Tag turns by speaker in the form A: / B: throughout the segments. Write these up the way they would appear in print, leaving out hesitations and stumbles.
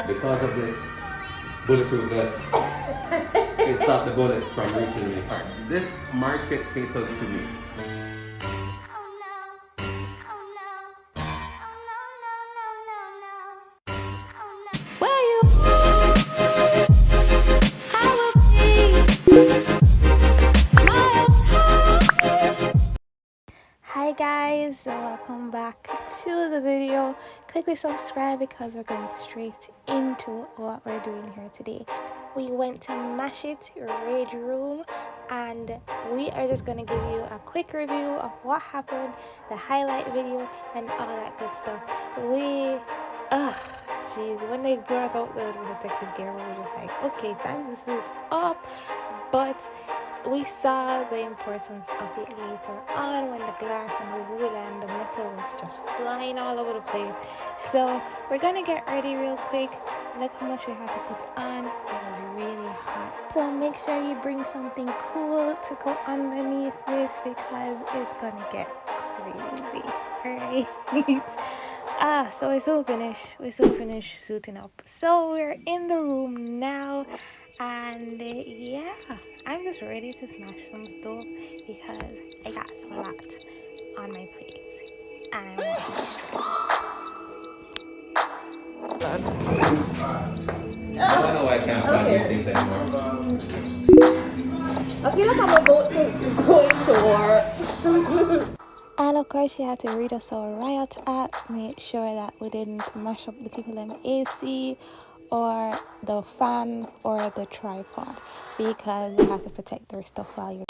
A: Because of this bulletproof vest, it stopped the bullets from reaching me. This market caters to me.
B: Hi guys, so welcome back to the video. Quickly subscribe because we're going straight into what we're doing here today. We went to Mash It Rage Room and we are just going to give you a quick review of what happened, the highlight video and all that good stuff. When they brought out the detective gear, we were just like, okay, time to suit up. But we saw the importance of it later on when the glass and the wood and the metal was just flying all over the place. So we're gonna get ready real quick. Look how much we have to put on. It was really hot. So make sure you bring something cool to go underneath this because it's gonna get crazy. Alright. So we're so finished suiting up. So we're in the room now. And yeah, I'm just ready to smash some stuff because I got a lot on my plate and I want to be
A: I don't know why I can't find these things anymore.
C: I feel like I'm about to go into war.
B: And of course, you had to read us our Riot app, make sure that we didn't mash up the people in AC or the fan or the tripod because we have to protect their stuff while you're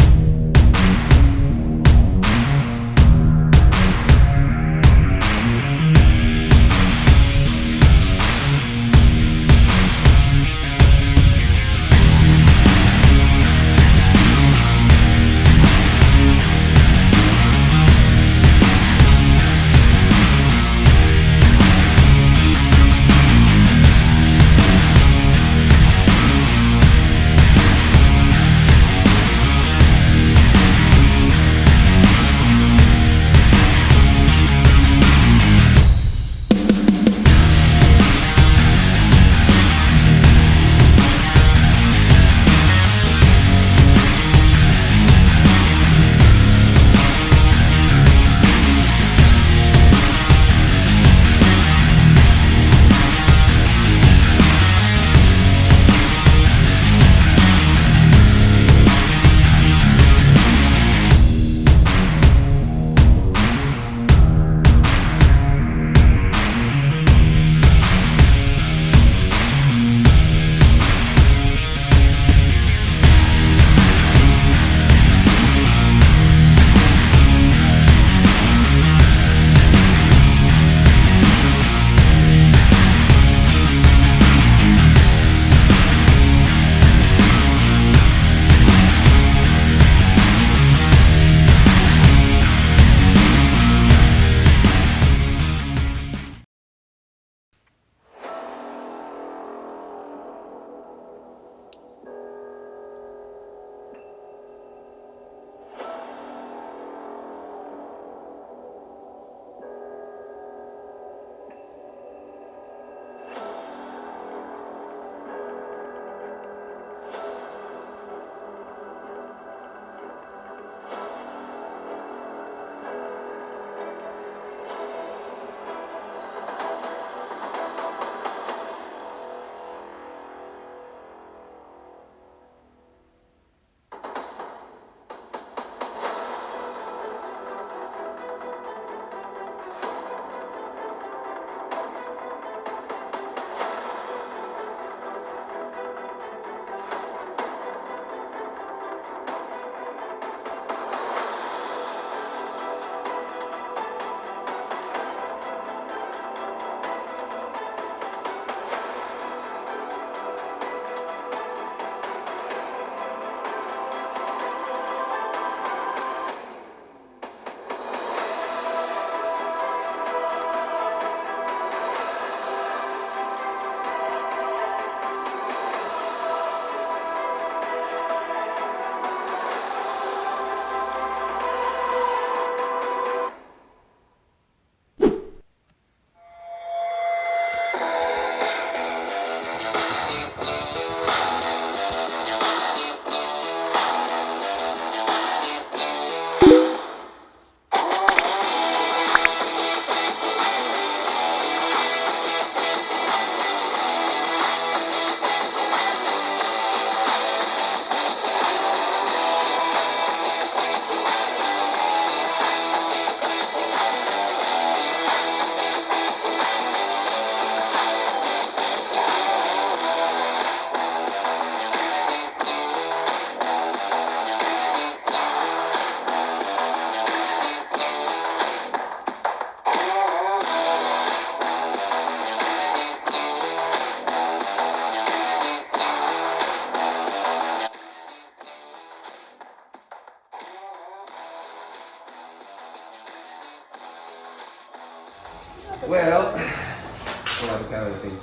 A: kind of thing.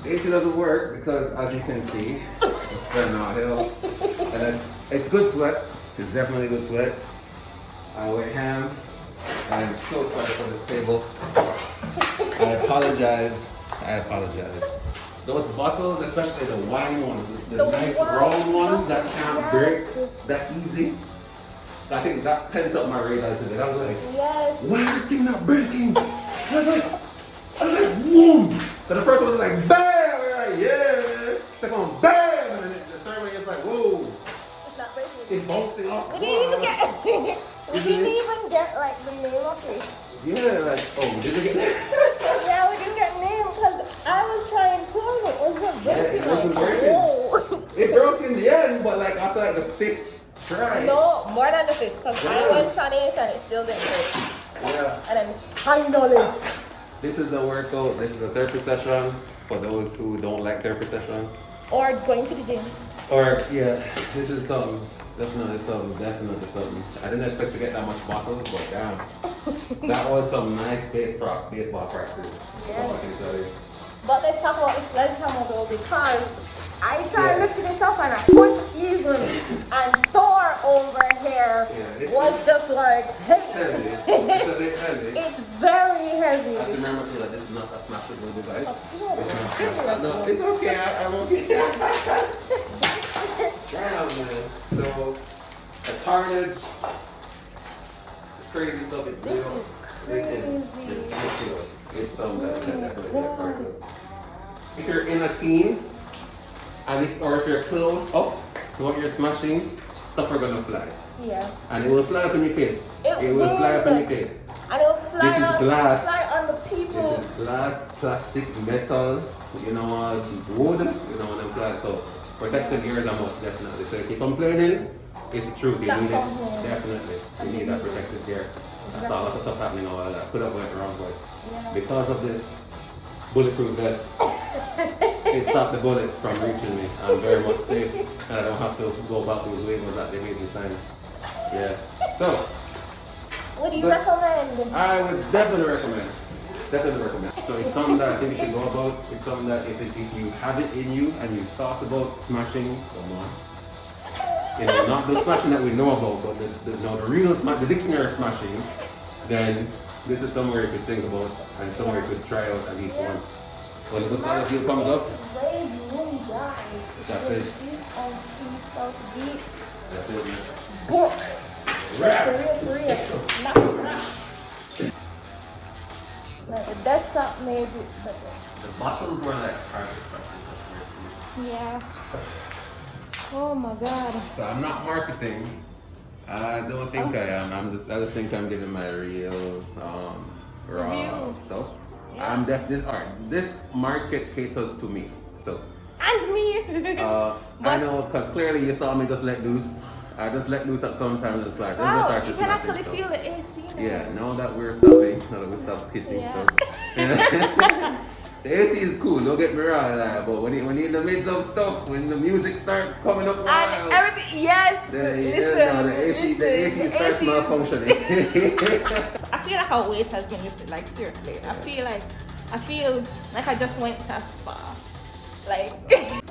A: The AC doesn't work because, as you can see, it's sweating out hill. And it's good sweat. It's definitely good sweat. I went ham. I'm so sorry for this table. I apologize. Those bottles, especially the wine ones, the nice round ones that can't break that easy. I think that pent up my radar today. I was like, why is this thing not breaking? I was like, boom! But the first one was like, bam! We were like, yeah, man. Second one, bam! And then the third one is like, whoa!
C: It's not breaking.
A: It's bouncing off.
C: We didn't even get like the name of it.
A: Yeah, like, oh, did we get that?
C: Yeah, we didn't get name because I was trying to and it wasn't breaking.
A: It wasn't
C: like,
A: breaking.
C: whoa.
A: It broke in the end, but like after like the fifth try.
C: No, more than the fifth because I went on it and it still didn't break.
A: Yeah.
C: And then finally.
A: This is the workout. This is a therapy session for those who don't like therapy sessions.
C: Or going to the gym.
A: Or yeah, this is something. Definitely something. I didn't expect to get that much bottles, but damn, that was some nice baseball practice. That's all I can tell you.
C: But let's talk about the sledgehammer though because I tried lifting it up and I couldn't even. And Thor over here was just like heavy.
A: It's a bit heavy.
C: It's very heavy.
A: I have to remember to say that this is not a smashable device. No, it's okay. I'm okay. Damn, man. So, the carnage, the crazy stuff is real. This is ridiculous. It's something that can definitely be a part of. If you're in a teams, and if you're close up to what you're smashing, stuff are gonna fly.
C: Yeah.
A: And it will fly up in your face. It will fly up in your face.
C: And it will fly
A: This is glass.
C: Fly on the people.
A: This is glass, plastic, metal, wood, so protective gears are most definitely. So if you're complaining, it's the truth. You need it. Definitely. You need that protective gear. I saw lots of stuff happening all that. Could have went wrong, but because of this bulletproof vest, it stopped the bullets from reaching me. I'm very much safe, and I don't have to go back those labels that they made me sign. Yeah. So.
C: What do you recommend?
A: I would definitely recommend. So it's something that I think you should go about. It's something that if you have it in you and you thought about smashing someone, not the smashing that we know about, but the real the dictionary smashing, then this is somewhere you could think about and somewhere you could try out at least once. When the massage deal comes up, that's it. That's it, man.
C: Book. Like the desktop made it better.
A: The bottles were like target practice.
B: Yeah. Oh my god.
A: So I'm not marketing. I don't think I am. I just think I'm giving my real raw stuff.
B: Yeah.
A: This market caters to me. So
B: And me.
A: I know because clearly you saw me just let loose. I just let loose at some times. It's like let's just
B: Wow,
A: start
B: you
A: to
B: can
A: smash
B: actually
A: stuff.
B: feel the AC now.
A: Yeah, now that we're stopping, now that we stopped hitting stuff. The AC is cool, don't get me wrong, but when you're in the midst of stuff, when the music starts coming up wild,
B: And everything, yes.
A: the AC starts malfunctioning.
B: I feel like our weight has been lifted, like seriously. I feel like I just went to a spa. Like,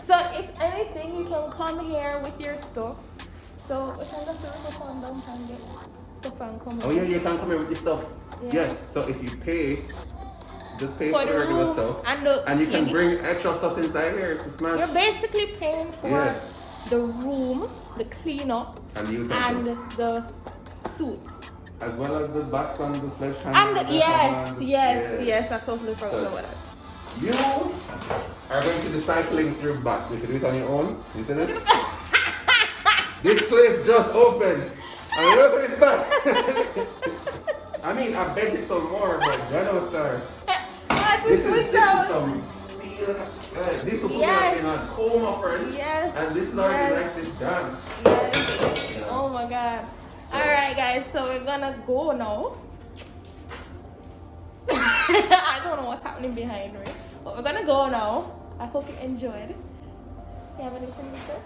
B: so if anything, you can come here with your stuff. So we can just phone down and get stuff and come.
A: Oh yeah, you can come here with your stuff.
B: Yeah.
A: Yes, so if you pay, just pay for the
B: the
A: regular
B: room
A: stuff.
B: and
A: you can bring extra stuff inside here to smash.
B: You're basically paying for the room, the cleanup,
A: and the
B: and
A: utensils.
B: the suits.
A: As well as the bats and the sledgehammer.
B: And yes, I totally forgot about that.
A: You are going to be cycling through bats if you do it on your own. You see this? This place just opened. And look at it back. I mean, I bet it's some more, but Jano star. This is some steel. This will put you in a coma, friend.
B: Yes.
A: And this is already like this done.
B: Yes.
A: Yeah.
B: Oh my god.
A: So.
B: Alright guys, so we're gonna go now. I don't know what's happening behind me. But we're gonna go now. I hope you enjoyed. You have anything to say?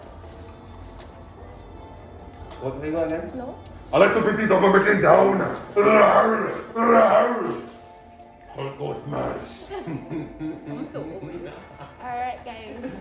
A: What do you got again?
B: No?
A: I like to bring these up and break them down. Hulk go smash.
C: I'm so old now. Alright guys.